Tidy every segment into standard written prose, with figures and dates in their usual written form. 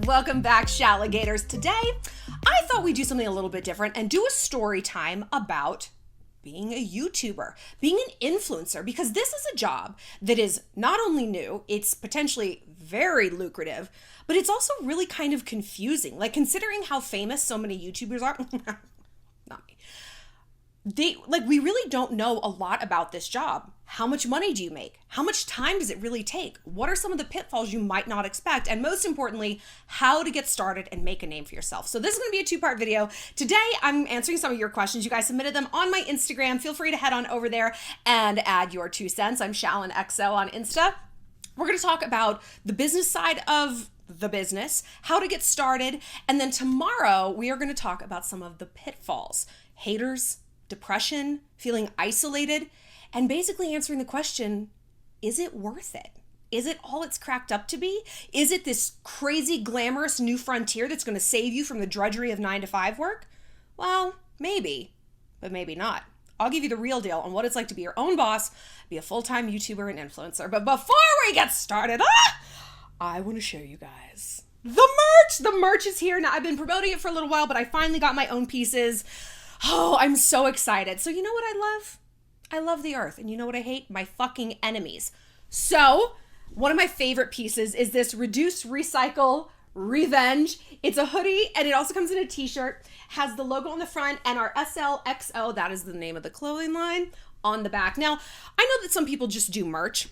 Welcome back, Shalligators. Today, I thought we'd do something a little bit different and do a story time about being a YouTuber, being an influencer, because this is a job that is not only new, it's potentially very lucrative, but it's also really kind of confusing. Like, considering how famous so many YouTubers are, not me. We really don't know a lot about this job. How much money do you make? How much time does it really take? What are some of the pitfalls you might not expect? And most importantly, how to get started and make a name for yourself. So this is going to be a two-part video. Today, I'm answering some of your questions. You guys submitted them on my Instagram. Feel free to head on over there and add your 2 cents. I'm ShallonXO on Insta. We're going to talk about the business side of the business, how to get started, and then tomorrow we are going to talk about some of the pitfalls, haters, depression, feeling isolated, and basically answering the question, is it worth it? Is it all it's cracked up to be? Is it this crazy, glamorous new frontier that's going to save you from the drudgery of 9-to-5 work? Well, maybe, but maybe not. I'll give you the real deal on what it's like to be your own boss, be a full-time YouTuber and influencer. But before we get started, I want to show you guys the merch. The merch is here. Now, I've been promoting it for a little while, but I finally got my own pieces. Oh, I'm so excited. So you know what I love? I love the earth. And you know what I hate? My fucking enemies. So one of my favorite pieces is this Reduce, Recycle, Revenge. It's a hoodie and it also comes in a t-shirt, has the logo on the front and our SLXO, that is the name of the clothing line, on the back. Now, I know that some people just do merch.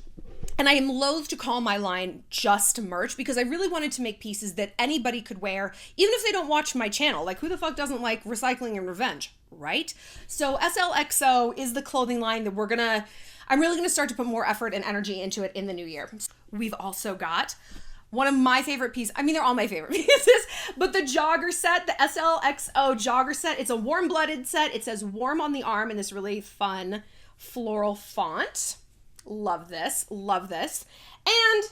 And I am loath to call my line just merch because I really wanted to make pieces that anybody could wear, even if they don't watch my channel. Like, who the fuck doesn't like recycling and revenge, right? So SLXO is the clothing line that I'm really gonna start to put more effort and energy into it in the new year. We've also got one of my favorite pieces. I mean, they're all my favorite pieces, but the jogger set, the SLXO jogger set, it's a warm-blooded set. It says warm on the arm in this really fun floral font. Love this, love this. And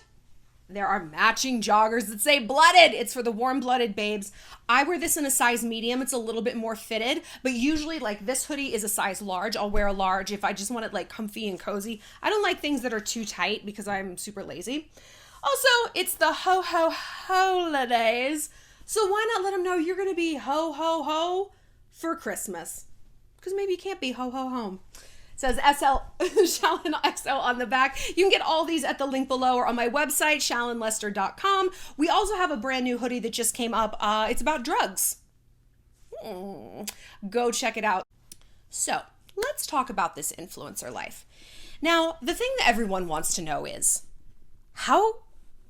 there are matching joggers that say blooded. It's for the warm-blooded babes. I wear this in a size medium. It's a little bit more fitted, but usually like this hoodie is a size large. I'll wear a large if I just want it like comfy and cozy. I don't like things that are too tight because I'm super lazy. Also, it's the holidays. So why not let them know you're going to be ho for Christmas? Because maybe you can't be ho home. Says Shallon XO on the back. You can get all these at the link below or on my website, shallonlester.com. We also have a brand new hoodie that just came up. It's about drugs. Go check it out. So let's talk about this influencer life. Now, the thing that everyone wants to know is, how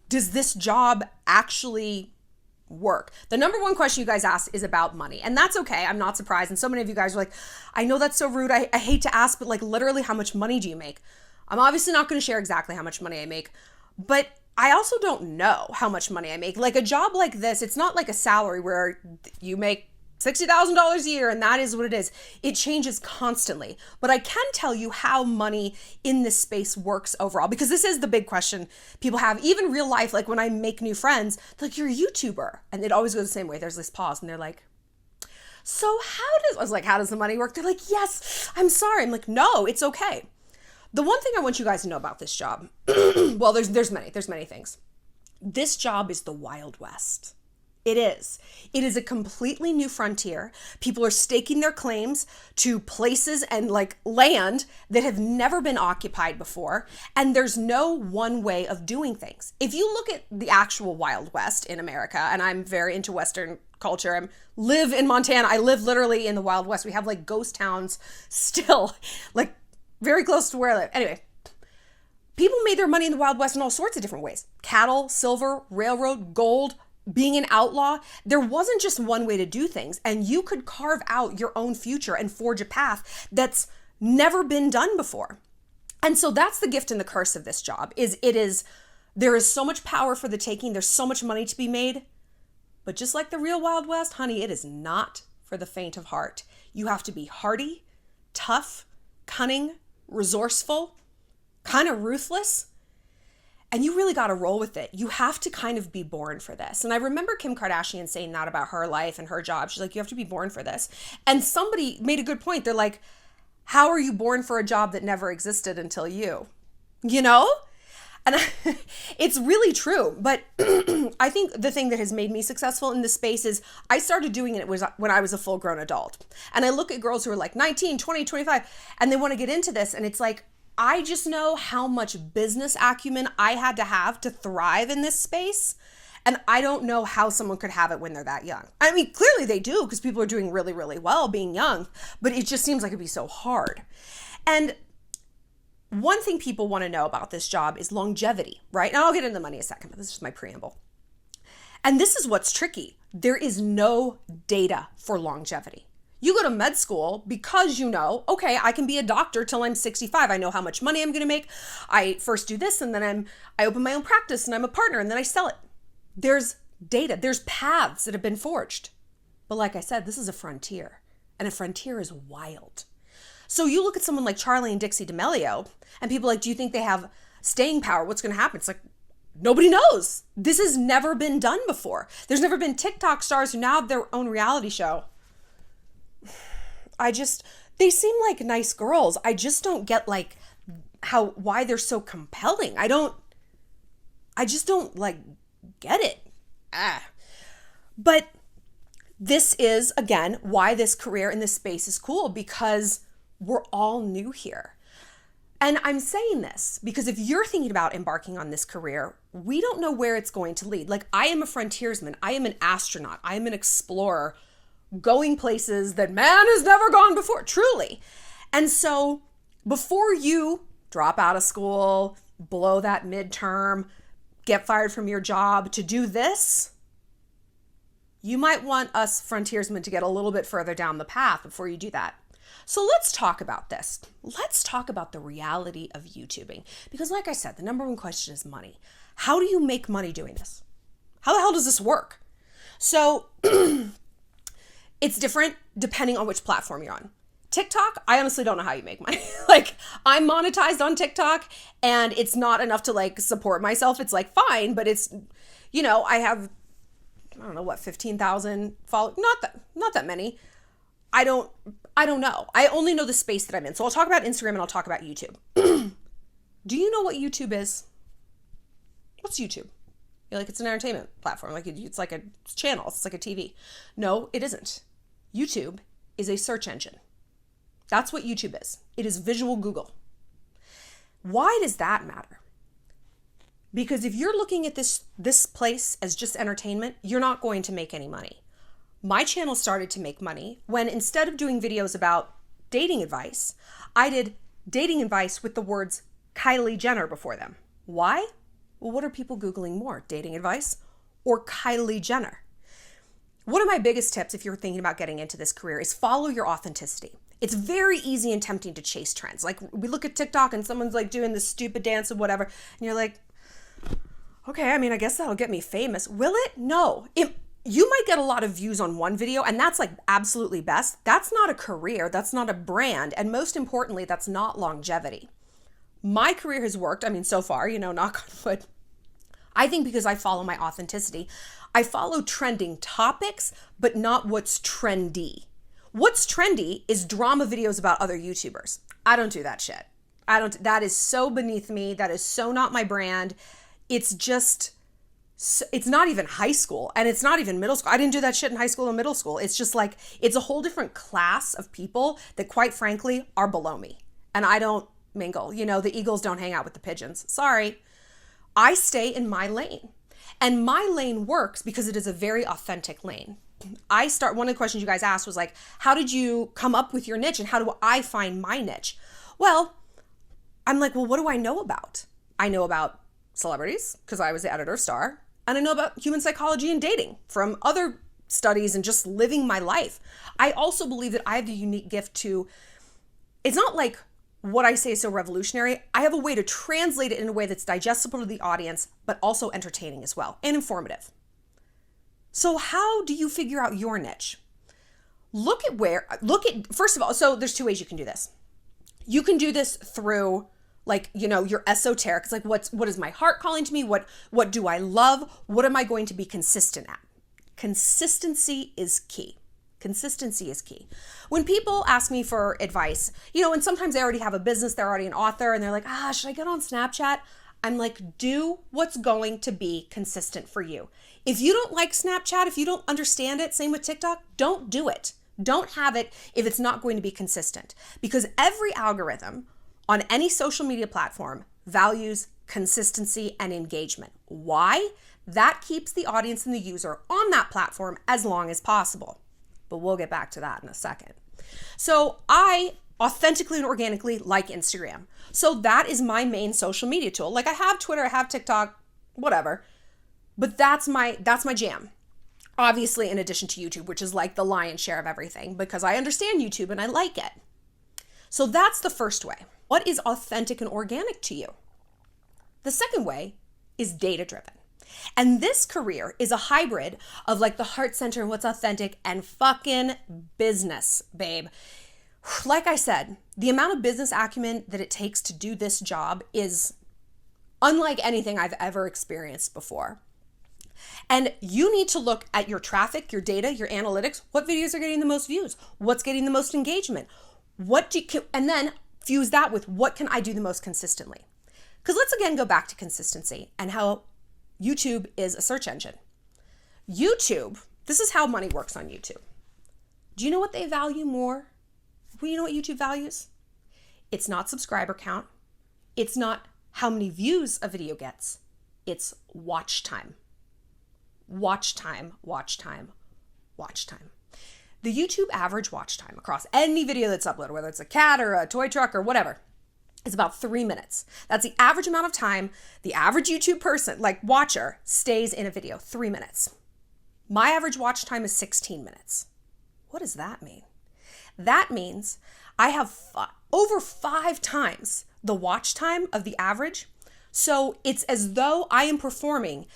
does this job actually work? The number one question you guys ask is about money, and that's okay. I'm not surprised. And so many of you guys are like, I know that's so rude. I hate to ask, but like literally, how much money do you make? I'm obviously not going to share exactly how much money I make, but I also don't know how much money I make. Like a job like this, it's not like a salary where you make $60,000 a year and that is what it is. It changes constantly. But I can tell you how money in this space works overall, because this is the big question people have, even real life. Like when I make new friends, they're like, you're a YouTuber. And it always goes the same way. There's this pause and they're like, so I was like, how does the money work? They're like, yes, I'm sorry. I'm like, no, it's okay. The one thing I want you guys to know about this job, well, there's many things. This job is the Wild West. It is. It is a completely new frontier. People are staking their claims to places and like land that have never been occupied before. And there's no one way of doing things. If you look at the actual Wild West in America, and I'm very into Western culture, I live in Montana. I live literally in the Wild West. We have like ghost towns still, like very close to where I live. Anyway, people made their money in the Wild West in all sorts of different ways. Cattle, silver, railroad, gold, being an outlaw. There wasn't just one way to do things, and you could carve out your own future and forge a path that's never been done before. And so that's the gift and the curse of this job, there is so much power for the taking. There's so much money to be made, but just like the real Wild West, honey, it is not for the faint of heart. You have to be hardy, tough, cunning, resourceful, kind of ruthless. And you really got to roll with it. You have to kind of be born for this. And I remember Kim Kardashian saying that about her life and her job. She's like, you have to be born for this. And somebody made a good point. They're like, how are you born for a job that never existed until you? You know? And it's really true. But I think the thing that has made me successful in this space is I started doing it when I was a full grown adult. And I look at girls who are like 19, 20, 25, and they want to get into this. And it's like, I just know how much business acumen I had to have to thrive in this space. And I don't know how someone could have it when they're that young. I mean, clearly they do, because people are doing really, really well being young, but it just seems like it'd be so hard. And one thing people want to know about this job is longevity, right? And I'll get into the money in a second, but this is just my preamble. And this is what's tricky. There is no data for longevity. You go to med school because you know, okay, I can be a doctor till I'm 65. I know how much money I'm going to make. I first do this, and then I open my own practice, and I'm a partner, and then I sell it. There's data. There's paths that have been forged. But like I said, this is a frontier, and a frontier is wild. So you look at someone like Charlie and Dixie D'Amelio, and people are like, do you think they have staying power? What's going to happen? It's like, nobody knows. This has never been done before. There's never been TikTok stars who now have their own reality show. They seem like nice girls. I just don't get like why they're so compelling. I just don't like get it. But this is, again, why this career in this space is cool, because we're all new here. And I'm saying this because if you're thinking about embarking on this career, we don't know where it's going to lead. Like, I am a frontiersman. I am an astronaut. I am an explorer going places that man has never gone before, truly. And so before you drop out of school, blow that midterm, get fired from your job to do this, you might want us frontiersmen to get a little bit further down the path before you do that. So let's talk about this. Let's talk about the reality of YouTubing. Because like I said, the number one question is money. How do you make money doing this? How the hell does this work? So it's different depending on which platform you're on. TikTok, I honestly don't know how you make money. Like, I'm monetized on TikTok and it's not enough to like support myself. It's like fine, but it's, you know, I have, I don't know what, 15,000 followers, not that many. I don't know. I only know the space that I'm in. So I'll talk about Instagram and I'll talk about YouTube. Do you know what YouTube is? What's YouTube? You're like, it's an entertainment platform. Like, it's like a channel. It's like a TV. No, it isn't. YouTube is a search engine. That's what YouTube is. It is visual Google. Why does that matter? Because if you're looking at this place as just entertainment, you're not going to make any money. My channel started to make money when instead of doing videos about dating advice, I did dating advice with the words Kylie Jenner before them. Why? Well, what are people Googling more, dating advice or Kylie Jenner? One of my biggest tips if you're thinking about getting into this career is follow your authenticity. It's very easy and tempting to chase trends. Like, we look at TikTok and someone's like doing this stupid dance or whatever, and you're like, okay, I mean, I guess that'll get me famous. Will it? No. You might get a lot of views on one video, and that's like absolutely best. That's not a career. That's not a brand. And most importantly, that's not longevity. My career has worked. I mean, so far, you know, knock on wood. I think because I follow my authenticity. I follow trending topics, but not what's trendy. What's trendy is drama videos about other YouTubers. I don't do that shit. That is so beneath me. That is so not my brand. It's not even high school, and it's not even middle school. I didn't do that shit in high school or middle school. It's just like, it's a whole different class of people that quite frankly are below me. And I don't mingle. You know, the eagles don't hang out with the pigeons. Sorry. I stay in my lane. And my lane works because it is a very authentic lane. One of the questions you guys asked was like, how did you come up with your niche and how do I find my niche? Well, I'm like, well, what do I know about? I know about celebrities because I was the editor of Star, and I know about human psychology and dating from other studies and just living my life. I also believe that I have the unique gift to, it's not like what I say is so revolutionary. I have a way to translate it in a way that's digestible to the audience, but also entertaining as well and informative. So how do you figure out your niche? First of all, so there's two ways you can do this. You can do this through like, you know, your esoteric. It's like, what is my heart calling to me? What do I love? What am I going to be consistent at? Consistency is key. Consistency is key. When people ask me for advice, you know, and sometimes they already have a business, they're already an author, and they're like, should I get on Snapchat? I'm like, do what's going to be consistent for you. If you don't like Snapchat, if you don't understand it, same with TikTok, don't do it. Don't have it if it's not going to be consistent, because every algorithm on any social media platform values consistency and engagement. Why? That keeps the audience and the user on that platform as long as possible. But we'll get back to that in a second. So I authentically and organically like Instagram. So that is my main social media tool. Like I have Twitter, I have TikTok, whatever, but that's my jam. Obviously, in addition to YouTube, which is like the lion's share of everything, because I understand YouTube and I like it. So that's the first way. What is authentic and organic to you? The second way is data-driven. And this career is a hybrid of like the heart center and what's authentic and fucking business, babe. Like I said, the amount of business acumen that it takes to do this job is unlike anything I've ever experienced before. And you need to look at your traffic, your data, your analytics. What videos are getting the most views? What's getting the most engagement? And then fuse that with what can I do the most consistently? Because let's again go back to consistency and how YouTube is a search engine. YouTube, this is how money works on YouTube. Do you know what they value more? Well, you know what YouTube values? It's not subscriber count. It's not how many views a video gets. It's watch time. Watch time, watch time, watch time. The YouTube average watch time across any video that's uploaded, whether it's a cat or a toy truck or whatever, is about 3 minutes. That's the average amount of time the average YouTube person, like watcher, stays in a video, 3 minutes. My average watch time is 16 minutes. What does that mean? That means I have over 5 times the watch time of the average. So it's as though I am performing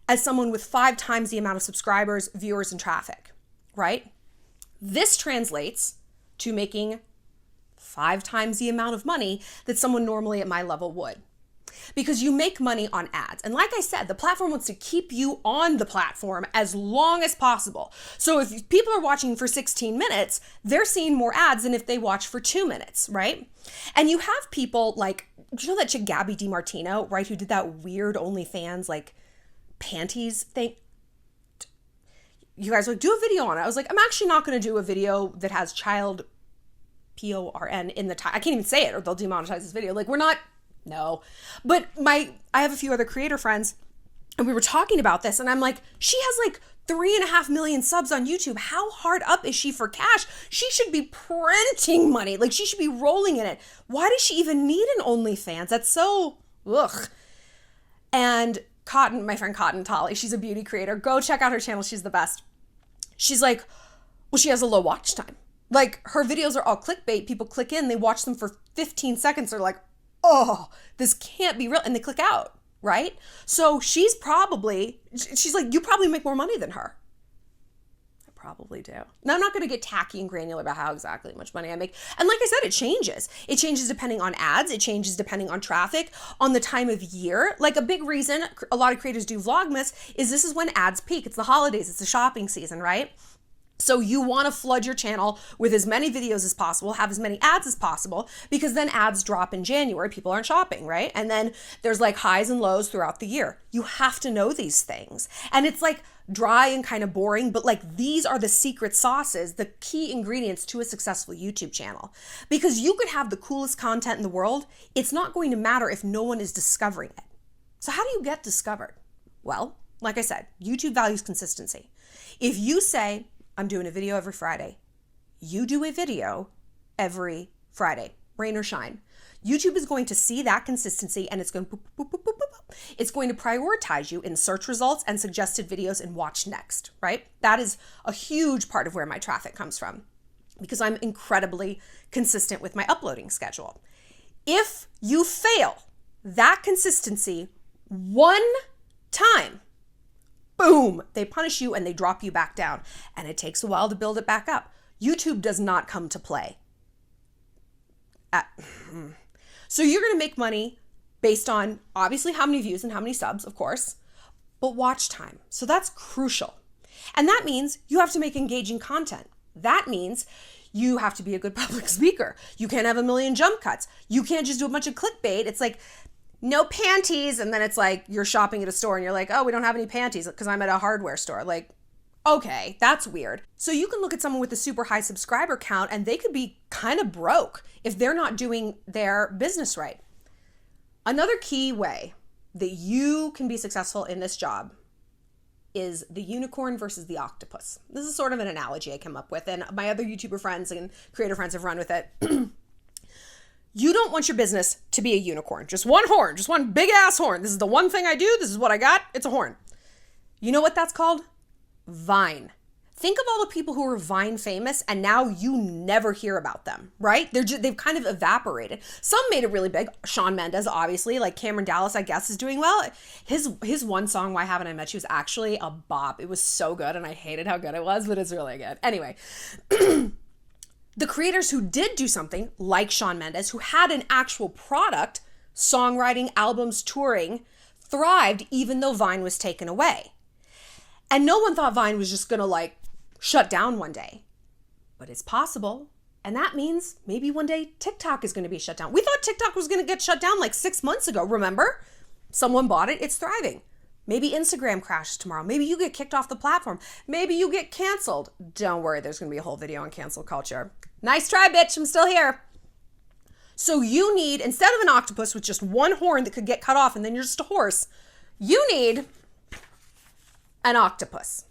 as someone with 5 times the amount of subscribers, viewers, and traffic, right? This translates to making 5 times the amount of money that someone normally at my level would. Because you make money on ads. And like I said, the platform wants to keep you on the platform as long as possible. So if people are watching for 16 minutes, they're seeing more ads than if they watch for 2 minutes, right? And you have people like, do you know that chick Gabby DiMartino, right? Who did that weird OnlyFans, like, panties thing. You guys were like, do a video on it. I was like, I'm actually not going to do a video that has child PORN in the title. I can't even say it or they'll demonetize this video. Like, we're not, no. But I have a few other creator friends and we were talking about this and I'm like, she has like 3.5 million subs on YouTube. How hard up is she for cash? She should be printing money. Like, she should be rolling in it. Why does she even need an OnlyFans? That's so, ugh. And Cotton, my friend Cotton Tolly, she's a beauty creator. Go check out her channel. She's the best. She's like, well, she has a low watch time. Like, her videos are all clickbait. People click in, they watch them for 15 seconds. They're like, oh, this can't be real. And they click out, right? So she's like, you probably make more money than her. I probably do. Now, I'm not going to get tacky and granular about how exactly much money I make. And like I said, it changes. It changes depending on ads. It changes depending on traffic, on the time of year. Like, a big reason a lot of creators do Vlogmas is this is when ads peak. It's the holidays. It's the shopping season, right? So you want to flood your channel with as many videos as possible, have as many ads as possible, because then ads drop in January. People aren't shopping, right? And then there's like highs and lows throughout the year. You have to know these things. And it's like dry and kind of boring, but like these are the secret sauces, the key ingredients to a successful YouTube channel. Because you could have the coolest content in the world. It's not going to matter if no one is discovering it. So how do you get discovered? Well, like I said, YouTube values consistency. If you say, I'm doing a video every Friday, you do a video every Friday, rain or shine. YouTube is going to see that consistency and it's going to boop, boop, boop, boop, boop. It's going to prioritize you in search results and suggested videos and watch next, right? That is a huge part of where my traffic comes from because I'm incredibly consistent with my uploading schedule. If you fail that consistency one time, boom, they punish you and they drop you back down. And it takes a while to build it back up. YouTube does not come to play. So you're going to make money based on obviously how many views and how many subs, of course, but watch time. So that's crucial. And that means you have to make engaging content. That means you have to be a good public speaker. You can't have a million jump cuts. You can't just do a bunch of clickbait. It's like, no panties. And then it's like you're shopping at a store and you're like, oh, we don't have any panties because I'm at a hardware store. Like, okay, that's weird. So you can look at someone with a super high subscriber count and they could be kind of broke if they're not doing their business right. Another key way that you can be successful in this job is the unicorn versus the octopus. This is sort of an analogy I came up with, and my other YouTuber friends and creator friends have run with it. You don't want your business to be a unicorn. Just one horn, just one big ass horn. This is the one thing I do. This is what I got. It's a horn. You know what that's called? Vine. Think of all the people who were Vine famous and now you never hear about them, right? They've kind of evaporated. Some made it really big. Shawn Mendes, obviously, like Cameron Dallas, I guess, is doing well. His one song, Why Haven't I Met You, was actually a bop. It was so good and I hated how good it was, but it's really good. Anyway, the creators who did do something like Shawn Mendes, who had an actual product, songwriting, albums, touring, thrived even though Vine was taken away. And no one thought Vine was just gonna like shut down one day, but it's possible. And that means maybe one day TikTok is gonna be shut down. We thought TikTok was gonna get shut down like 6 months ago, remember? Someone bought it, it's thriving. Maybe Instagram crashes tomorrow. Maybe you get kicked off the platform. Maybe you get canceled. Don't worry, there's gonna be a whole video on cancel culture. Nice try, bitch, I'm still here. So you need, instead of an octopus with just one horn that could get cut off and then you're just a horse, you need an octopus.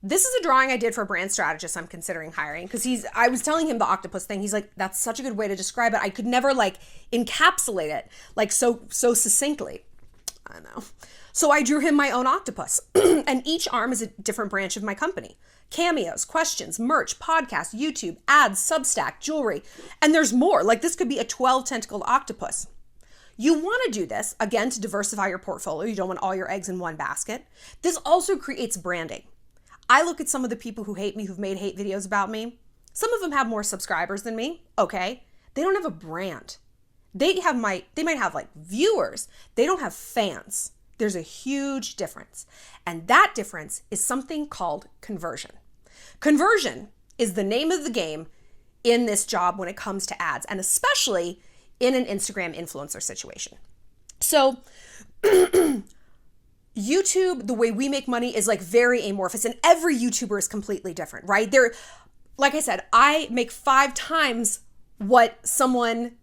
This is a drawing I did for a brand strategist I'm considering hiring because I was telling him the octopus thing. He's like, that's such a good way to describe it. I could never like encapsulate it like so succinctly. I know. So I drew him my own octopus and each arm is a different branch of my company. Cameos, questions, merch, podcast, YouTube, ads, Substack, jewelry, and there's more. Like this could be a 12-tentacled octopus. You want to do this, again, to diversify your portfolio. You don't want all your eggs in one basket. This also creates branding. I look at some of the people who hate me, who've made hate videos about me. Some of them have more subscribers than me, okay? They don't have a brand. They might have like viewers. They don't have fans. There's a huge difference. And that difference is something called conversion. Conversion is the name of the game in this job when it comes to ads, and especially in an Instagram influencer situation. So YouTube, the way we make money is like very amorphous and every YouTuber is completely different, right? Like I said, I make 5 times what someone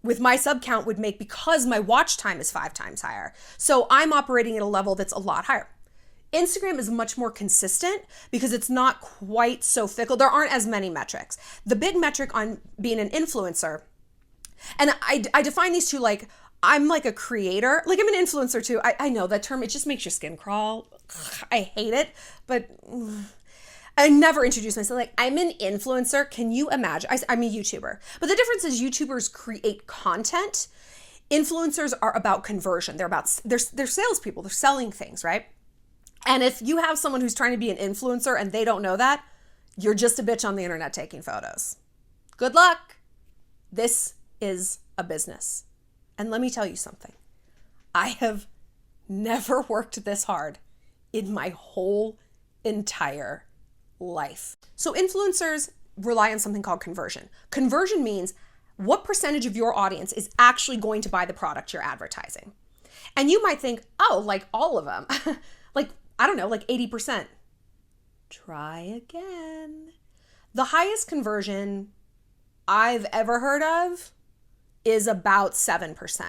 with my sub count would make because my watch time is 5 times higher. So I'm operating at a level that's a lot higher. Instagram is much more consistent because it's not quite so fickle. There aren't as many metrics. The big metric on being an influencer, and I define these two like, I'm like a creator, like I'm an influencer too. I know that term, it just makes your skin crawl. I hate it, but I never introduce myself like, I'm an influencer. Can you imagine? I'm a YouTuber. But the difference is YouTubers create content. Influencers are about conversion. They're salespeople. They're selling things, right? And if you have someone who's trying to be an influencer and they don't know that, you're just a bitch on the internet taking photos. Good luck. This is a business. And let me tell you something. I have never worked this hard in my whole entire life. So influencers rely on something called conversion. Conversion means what percentage of your audience is actually going to buy the product you're advertising. And you might think, oh, like all of them. Like, I don't know, like 80%. Try again. The highest conversion I've ever heard of is about 7%.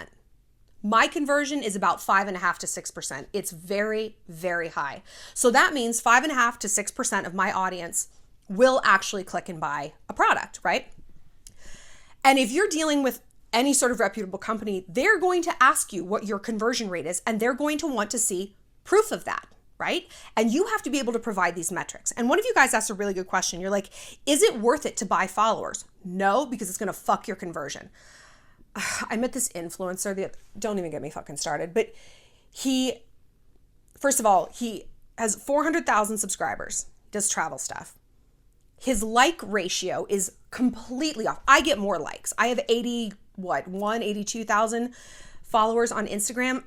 My conversion is about 5.5% to 6%. It's very, very high. So that means 5.5% to 6% of my audience will actually click and buy a product, right? And if you're dealing with any sort of reputable company, they're going to ask you what your conversion rate is, and they're going to want to see proof of that, right? And you have to be able to provide these metrics. And one of you guys asked a really good question. You're like, is it worth it to buy followers? No, because it's going to fuck your conversion. I met this influencer, don't even get me fucking started, but first of all, he has 400,000 subscribers, does travel stuff. His like ratio is completely off. I get more likes. I have 82,000 followers on Instagram.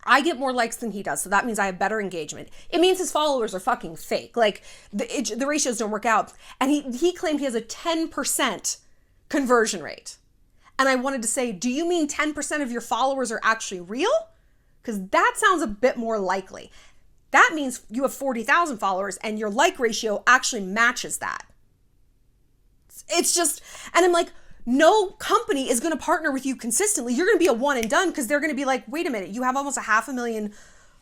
I get more likes than he does. So that means I have better engagement. It means his followers are fucking fake. Like the ratios don't work out. And he claimed he has a 10% conversion rate. And I wanted to say, do you mean 10% of your followers are actually real? Because that sounds a bit more likely. That means you have 40,000 followers and your like ratio actually matches that. It's just, and I'm like, no company is going to partner with you consistently. You're going to be a one and done because they're going to be like, wait a minute, you have almost 500,000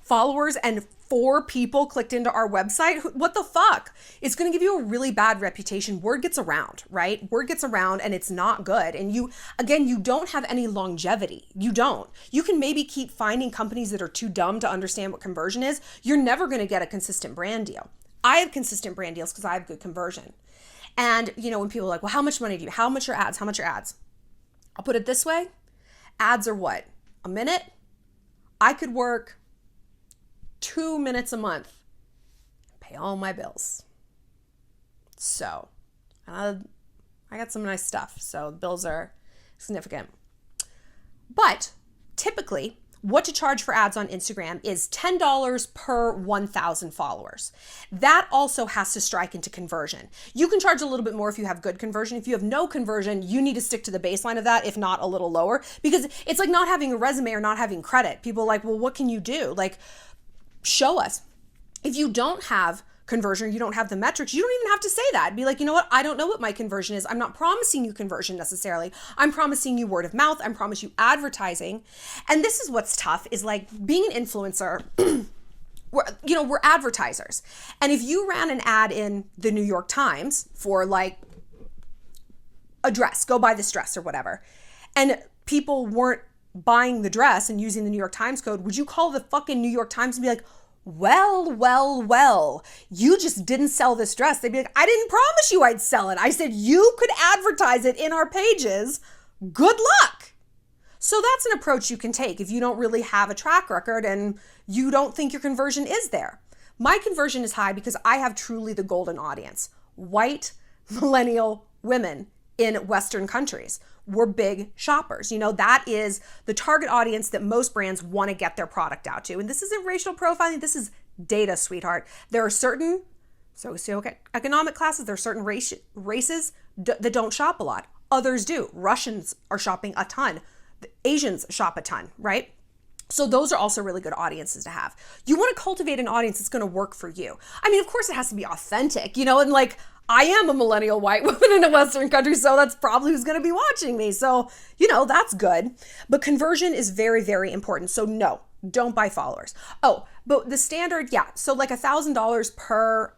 followers and 4 people clicked into our website. What the fuck? It's going to give you a really bad reputation. Word gets around, right? Word gets around and it's not good. And you don't have any longevity. You don't. You can maybe keep finding companies that are too dumb to understand what conversion is. You're never going to get a consistent brand deal. I have consistent brand deals because I have good conversion. And, when people are like, well, how much money do you, how much are ads? How much are ads? I'll put it this way. Ads are what? A minute? I could work 2 minutes a month, pay all my bills. So, I got some nice stuff. So the bills are significant. But typically, what to charge for ads on Instagram is $10 per 1,000 followers. That also has to strike into conversion. You can charge a little bit more if you have good conversion. If you have no conversion, you need to stick to the baseline of that, if not a little lower, because it's like not having a resume or not having credit. People are like, well, what can you do? Like, show us. If you don't have conversion, you don't have the metrics, you don't even have to say that. Be like, you know what? I don't know what my conversion is. I'm not promising you conversion necessarily. I'm promising you word of mouth. I'm promising you advertising. And this is what's tough is like being an influencer. We're advertisers. And if you ran an ad in the New York Times for like a dress, go buy this dress or whatever, and people weren't buying the dress and using the New York Times code, would you call the fucking New York Times and be like, well, you just didn't sell this dress? They'd be like, I didn't promise you I'd sell it. I said you could advertise it in our pages. Good luck. So that's an approach you can take if you don't really have a track record and you don't think your conversion is there. My conversion is high because I have truly the golden audience. White, millennial women in Western countries. We're big shoppers. That is the target audience that most brands want to get their product out to. And this isn't racial profiling. This is data, sweetheart. There are certain socioeconomic classes, there are certain races that don't shop a lot. Others do. Russians are shopping a ton. The Asians shop a ton, right? So those are also really good audiences to have. You want to cultivate an audience that's going to work for you. I mean, of course it has to be authentic, and like, I am a millennial white woman in a Western country, so that's probably who's going to be watching me. So, that's good. But conversion is very, very important. So no, don't buy followers. Oh, but the standard, yeah. So like $10 per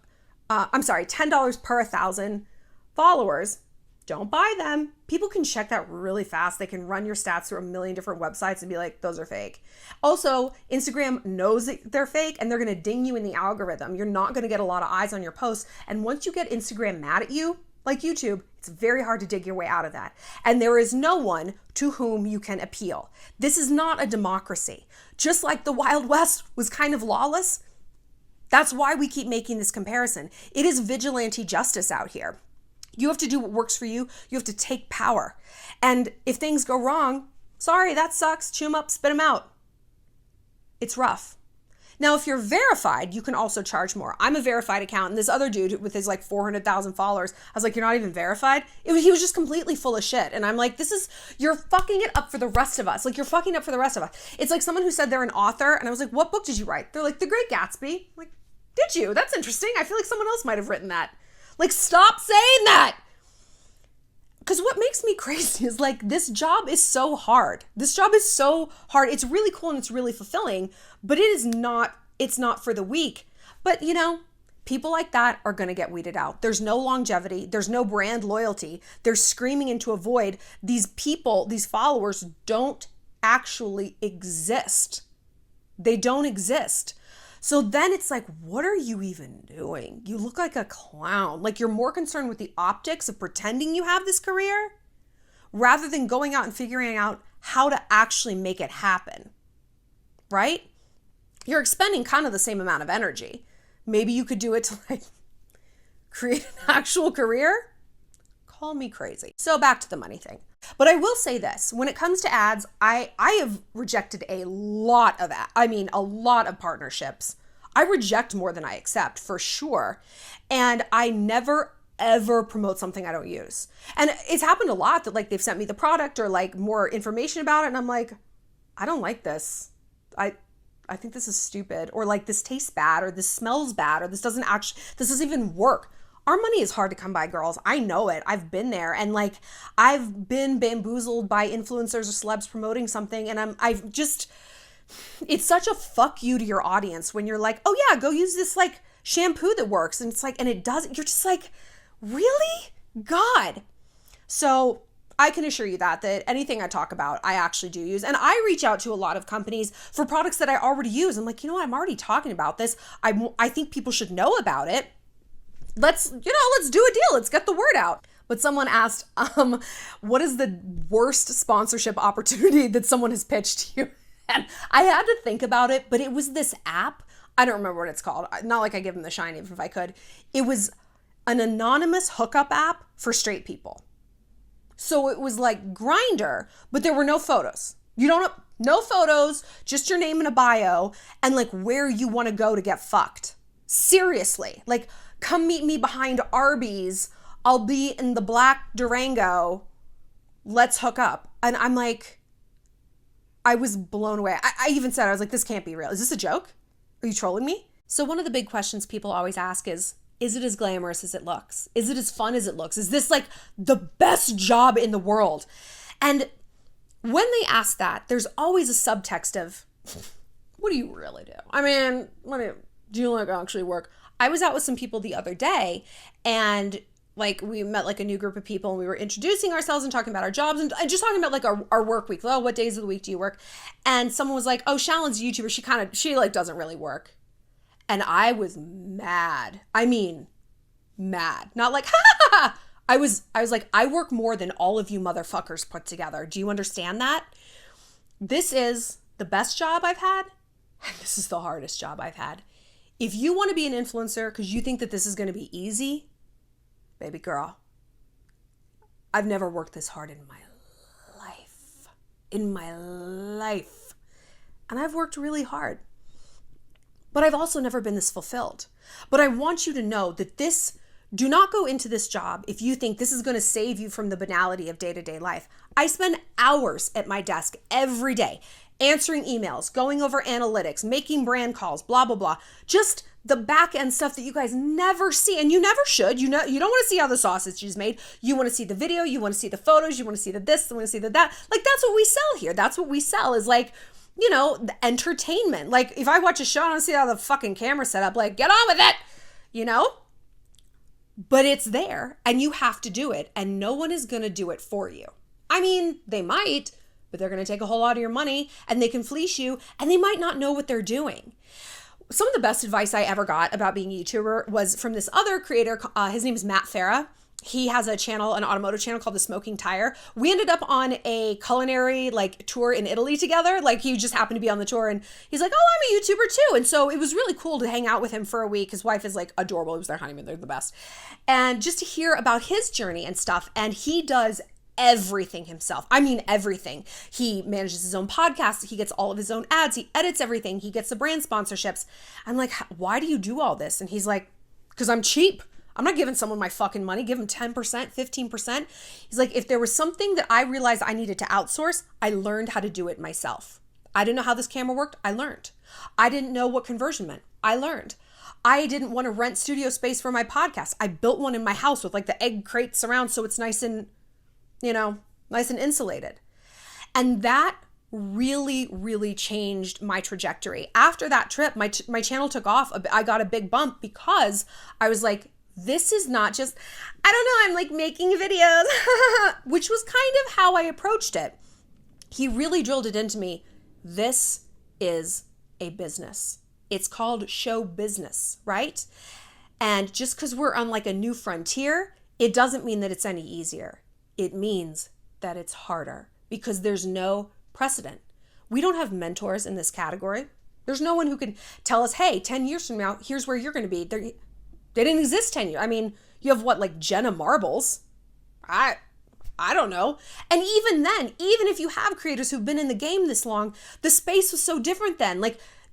1,000 followers. Don't buy them. People can check that really fast. They can run your stats through a million different websites and be like, those are fake. Also, Instagram knows that they're fake and they're going to ding you in the algorithm. You're not going to get a lot of eyes on your posts. And once you get Instagram mad at you, like YouTube, it's very hard to dig your way out of that. And there is no one to whom you can appeal. This is not a democracy. Just like the Wild West was kind of lawless. That's why we keep making this comparison. It is vigilante justice out here. You have to do what works for you. You have to take power. And if things go wrong, sorry, that sucks. Chew them up, spit them out. It's rough. Now, if you're verified, you can also charge more. I'm a verified account, and this other dude with his like 400,000 followers, I was like, you're not even verified? He was just completely full of shit. And I'm like, you're fucking it up for the rest of us. Like, you're fucking up for the rest of us. It's like someone who said they're an author, and I was like, what book did you write? They're like, The Great Gatsby. I'm like, did you? That's interesting. I feel like someone else might have written that. Like, stop saying that. Because what makes me crazy is like, this job is so hard. This job is so hard. It's really cool and it's really fulfilling, but it's not for the weak. But people like that are going to get weeded out. There's no longevity. There's no brand loyalty. They're screaming into a void. These people, these followers don't actually exist. They don't exist. So then it's like, what are you even doing? You look like a clown. Like, you're more concerned with the optics of pretending you have this career rather than going out and figuring out how to actually make it happen, right? You're expending kind of the same amount of energy. Maybe you could do it to like create an actual career. Call me crazy. So back to the money thing. But I will say this, when it comes to ads, I have rejected a lot of partnerships. I reject more than I accept, for sure. And I never ever promote something I don't use. And it's happened a lot that like they've sent me the product or like more information about it. And I'm like, I don't like this. I think this is stupid, or like this tastes bad, or this smells bad, or this doesn't even work. Our money is hard to come by, girls. I know it. I've been there. And like, I've been bamboozled by influencers or celebs promoting something. And it's such a fuck you to your audience when you're like, oh yeah, go use this like shampoo that works. And it's like, and it doesn't, you're just like, really? God. So I can assure you that anything I talk about, I actually do use. And I reach out to a lot of companies for products that I already use. I'm like, you know what? I'm already talking about this. I think people should know about it. Let's do a deal. Let's get the word out. But someone asked, what is the worst sponsorship opportunity that someone has pitched to you? And I had to think about it, but it was this app. I don't remember what it's called. Not like I give them the shine if I could. It was an anonymous hookup app for straight people. So it was like Grindr, but there were no photos. No photos, just your name and a bio, and like where you want to go to get fucked. Seriously, like come meet me behind Arby's. I'll be in the black Durango. Let's hook up. And I'm like, I was blown away. I even said, I was like, this can't be real. Is this a joke? Are you trolling me? So one of the big questions people always ask is it as glamorous as it looks? Is it as fun as it looks? Is this like the best job in the world? And when they ask that, there's always a subtext of, what do you really do? I mean, do you like actually work? I was out with some people the other day and like we met like a new group of people and we were introducing ourselves and talking about our jobs and just talking about like our work week. Oh, what days of the week do you work? And someone was like, oh, Shallon's a YouTuber. She like doesn't really work. And I was mad. I mean, mad. Not like, ha ha ha. I was like, I work more than all of you motherfuckers put together. Do you understand that? This is the best job I've had. And this is the hardest job I've had. If you want to be an influencer because you think that this is going to be easy, baby girl, I've never worked this hard in my life. And I've worked really hard. But I've also never been this fulfilled. But I want you to know that do not go into this job if you think this is going to save you from the banality of day-to-day life. I spend hours at my desk every day answering emails, going over analytics, making brand calls, blah, blah, blah. Just the back end stuff that you guys never see. And you never should. You don't want to see how the sausage is made. You want to see the video. You want to see the photos. You want to see the this. You want to see the that. Like, that's what we sell here. That's what we sell is like, the entertainment. Like, if I watch a show and I see how the fucking camera's set up, like, get on with it, But it's there, and you have to do it, and no one is going to do it for you. I mean, they might, but they're going to take a whole lot of your money, and they can fleece you, and they might not know what they're doing. Some of the best advice I ever got about being a YouTuber was from this other creator. His name is Matt Farah. He has an automotive channel called The Smoking Tire. We ended up on a culinary tour in Italy together. Like, he just happened to be on the tour and he's like, oh, I'm a YouTuber too. And so it was really cool to hang out with him for a week. His wife is like adorable. It was their honeymoon. They're the best. And just to hear about his journey and stuff. And he does everything himself. I mean, everything. He manages his own podcast. He gets all of his own ads. He edits everything. He gets the brand sponsorships. I'm like, why do you do all this? And he's like, because I'm cheap. I'm not giving someone my fucking money. Give them 10%, 15%. He's like, if there was something that I realized I needed to outsource, I learned how to do it myself. I didn't know how this camera worked. I learned. I didn't know what conversion meant. I learned. I didn't want to rent studio space for my podcast. I built one in my house with the egg crates around so it's nice and, nice and insulated. And that really, really changed my trajectory. After that trip, my channel took off. I got a big bump because I was like, this is not just, I'm making videos, which was kind of how I approached it. He really drilled it into me. This is a business. It's called show business, right? And just because we're on a new frontier, it doesn't mean that it's any easier. It means that it's harder because there's no precedent. We don't have mentors in this category. There's no one who can tell us, hey, 10 years from now, here's where you're going to be. They didn't exist 10 years. I mean, you have Jenna Marbles. I don't know. And even then, even if you have creators who've been in the game this long, the space was so different then.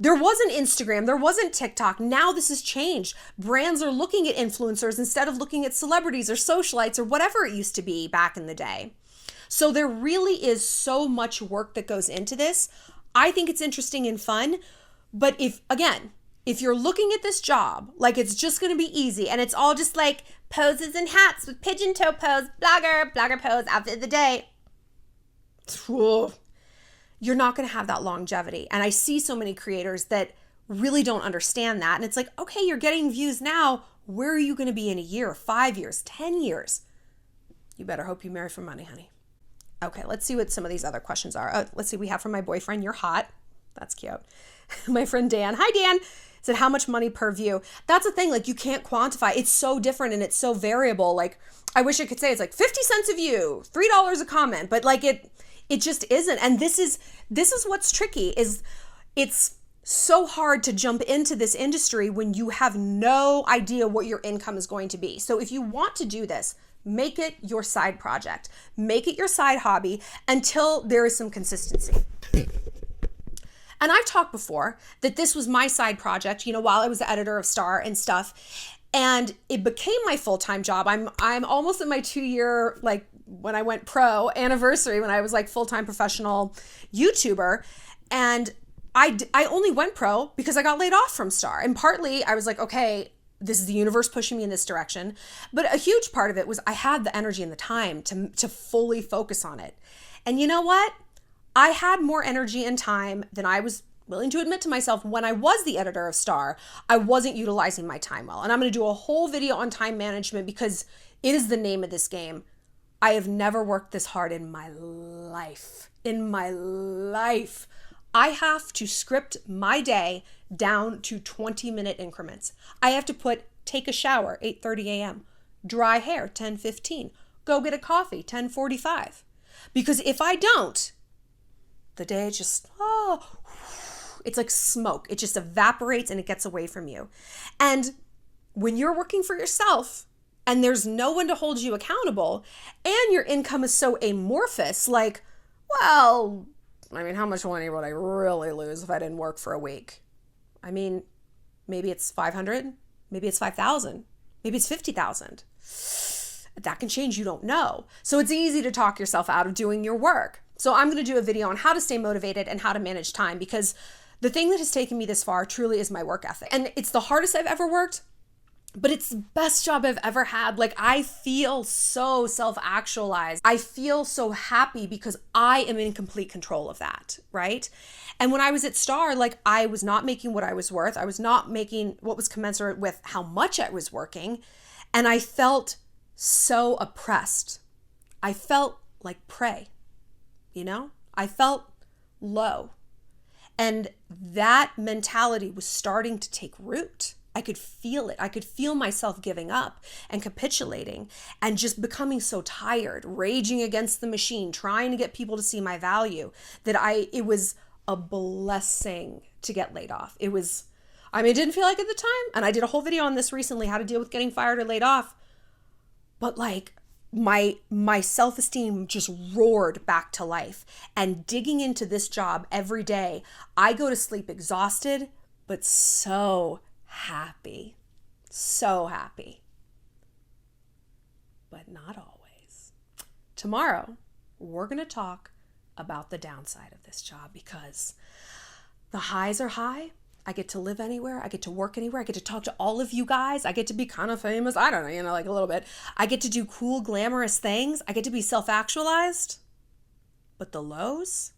There wasn't Instagram, there wasn't TikTok. Now this has changed. Brands are looking at influencers instead of looking at celebrities or socialites or whatever it used to be back in the day. So there really is so much work that goes into this. I think it's interesting and fun. But if you're looking at this job like it's just going to be easy and it's all just like poses and hats with pigeon toe pose, blogger pose, outfit of the day, you're not going to have that longevity. And I see so many creators that really don't understand that. And it's like, okay, you're getting views now. Where are you going to be in a year, 5 years, 10 years? You better hope you marry for money, honey. Okay, let's see what some of these other questions are. Let's see, we have from my boyfriend, you're hot. That's cute. My friend Dan, hi Dan, said how much money per view? That's the thing, like you can't quantify. It's so different and it's so variable. Like I wish I could say it's like 50 cents a view, $3 a comment, but like it just isn't. And this is what's tricky is it's so hard to jump into this industry when you have no idea what your income is going to be. So if you want to do this, make it your side project, make it your side hobby until there is some consistency. And I've talked before that this was my side project, while I was the editor of Star and stuff, and it became my full-time job. I'm almost in my 2-year, like when I went pro anniversary, when I was like full-time professional YouTuber. And I only went pro because I got laid off from Star. And partly I was like, okay, this is the universe pushing me in this direction. But a huge part of it was I had the energy and the time to fully focus on it. And you know what? I had more energy and time than I was willing to admit to myself when I was the editor of Star. I wasn't utilizing my time well. And I'm going to do a whole video on time management because it is the name of this game. I have never worked this hard in my life. In my life. I have to script my day down to 20-minute increments. I have to take a shower, 8:30 a.m., dry hair, 10:15, go get a coffee, 10:45. Because if I don't, the day just, it's like smoke. It just evaporates and it gets away from you. And when you're working for yourself and there's no one to hold you accountable and your income is so amorphous, like, well, how much money would I really lose if I didn't work for a week? Maybe it's 500, maybe it's 5,000, maybe it's 50,000. That can change, you don't know. So it's easy to talk yourself out of doing your work. So I'm going to do a video on how to stay motivated and how to manage time because the thing that has taken me this far truly is my work ethic. And it's the hardest I've ever worked, but it's the best job I've ever had. Like I feel so self-actualized. I feel so happy because I am in complete control of that, right? And when I was at Star, like I was not making what I was worth. I was not making what was commensurate with how much I was working. And I felt so oppressed. I felt like prey, I felt low. And that mentality was starting to take root. I could feel it. I could feel myself giving up and capitulating and just becoming so tired, raging against the machine, trying to get people to see my value, that it was a blessing to get laid off. It didn't feel like it at the time. And I did a whole video on this recently, how to deal with getting fired or laid off. But like my self-esteem just roared back to life. And digging into this job every day, I go to sleep exhausted, but so happy. So happy. But not always. Tomorrow, we're going to talk about the downside of this job because the highs are high. I get to live anywhere. I get to work anywhere. I get to talk to all of you guys. I get to be kind of famous. I don't know, like a little bit. I get to do cool, glamorous things. I get to be self-actualized. But the lows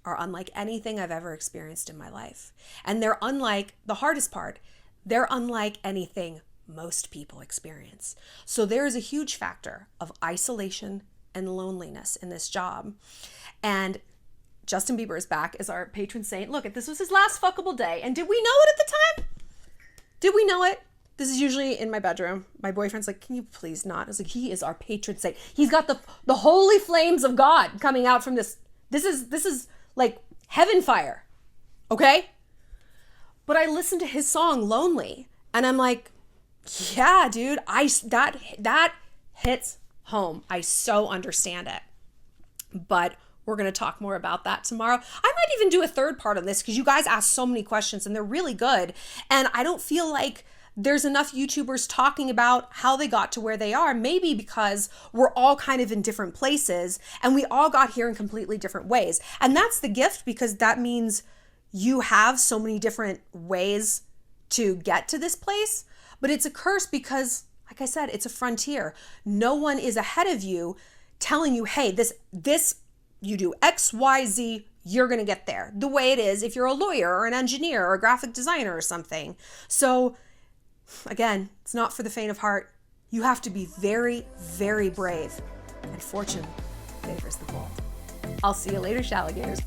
are unlike anything I've ever experienced in my life. And they're unlike, the hardest part, they're unlike anything most people experience. So there is a huge factor of isolation and loneliness in this job. And Justin Bieber is back as our patron saint. Look, this was his last fuckable day. And did we know it at the time? Did we know it? This is usually in my bedroom. My boyfriend's like, can you please not? I was like, he is our patron saint. He's got the holy flames of God coming out from this. This is like heaven fire. Okay? But I listened to his song Lonely and I'm like, yeah, dude, that hits home. I so understand it. But We're going to talk more about that tomorrow. I might even do a third part on this because you guys asked so many questions and they're really good. And I don't feel like there's enough YouTubers talking about how they got to where they are, maybe because we're all kind of in different places and we all got here in completely different ways. And that's the gift, because that means you have so many different ways to get to this place. But it's a curse because, like I said, it's a frontier. No one is ahead of you telling you, hey, this you do X, Y, Z, you're going to get there. The way it is if you're a lawyer or an engineer or a graphic designer or something. So again, it's not for the faint of heart. You have to be very, very brave. And fortune favors the bold. I'll see you later, Shalligators.